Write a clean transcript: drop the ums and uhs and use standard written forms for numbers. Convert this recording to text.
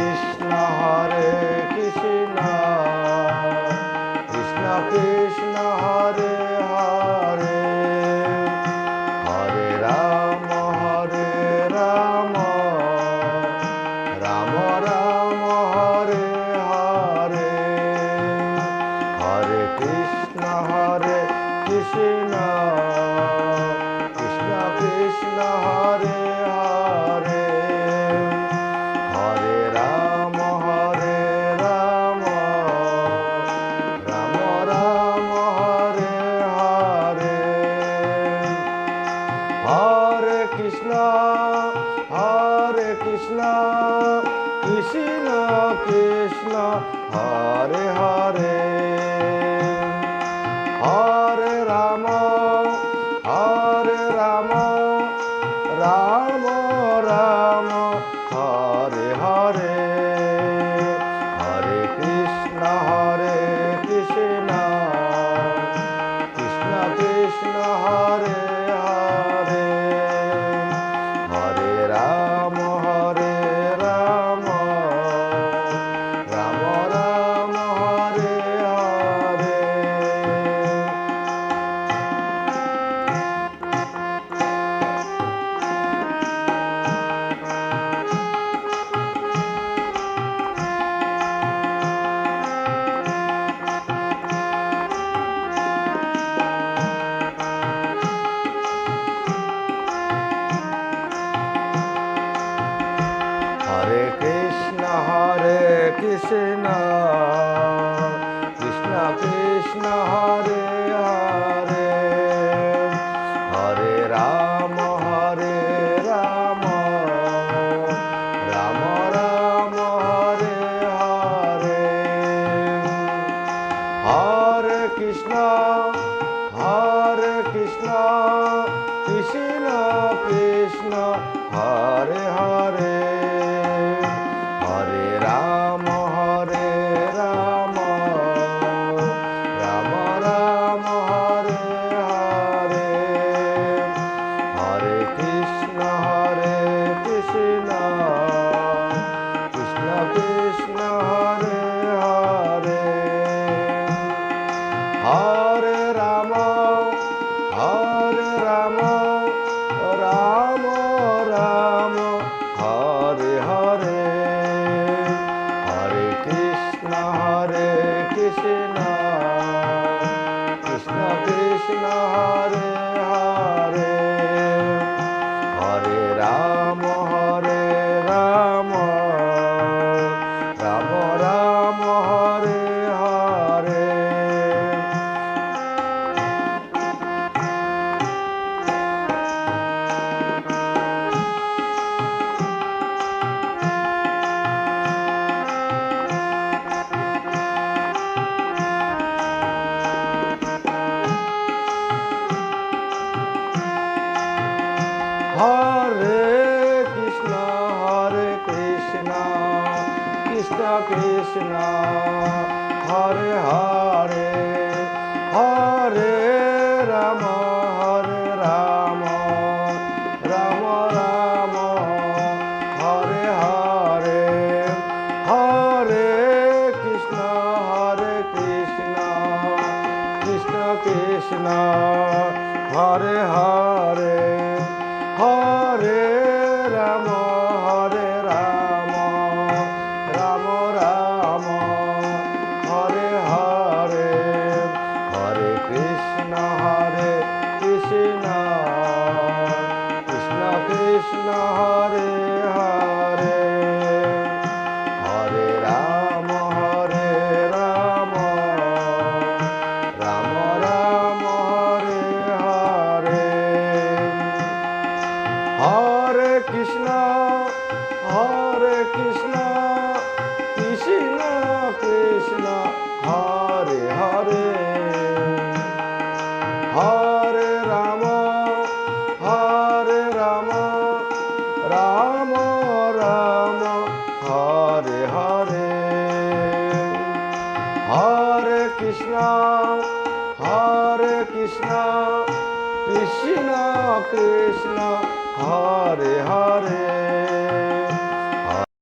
Krishna Hare Krishna Krishna Krishna Hare Hare Hare Ram Ram Ram Hare Hare Hare Krishna Krishna Krishna Hare Hare Hare Ram Ram Ram Hare Hare Hare Krishna Krishna Krishna Hare Hare Hare Ram Ram Ram Hare Hare Hare Krishna Krishna Krishna Hare Hare Hare Ram Ram Ram Hare Hare Hare Krishna Krishna Krishna Hare Hare Hare Ram Ram Ram Hare Hare Hare Krishna Krishna Krishna Hare Hare Hare Ram Ram Ram Hare Hare Hare Krishna Krishna Krishna Hare Hare Hare Ram Ram Ram Hare Hare Hare Krishna Krishna Krishna Hare Hare Hare Ram Ram Ram Hare Hare Hare Krishna Krishna Krishna Hare Hare Hare Ram Ram Ram Hare Hare Hare Krishna Krishna Hare Hare Hare Ram Ram Hare Hare Hare Krishna Krishna Krishna Hare Hare Hare Ram Ram Ram Hare Hare Hare Krishna Krishna Krishna Hare Hare Hare Ram Ram Hare Hare Hare Krishna Krishna Krishna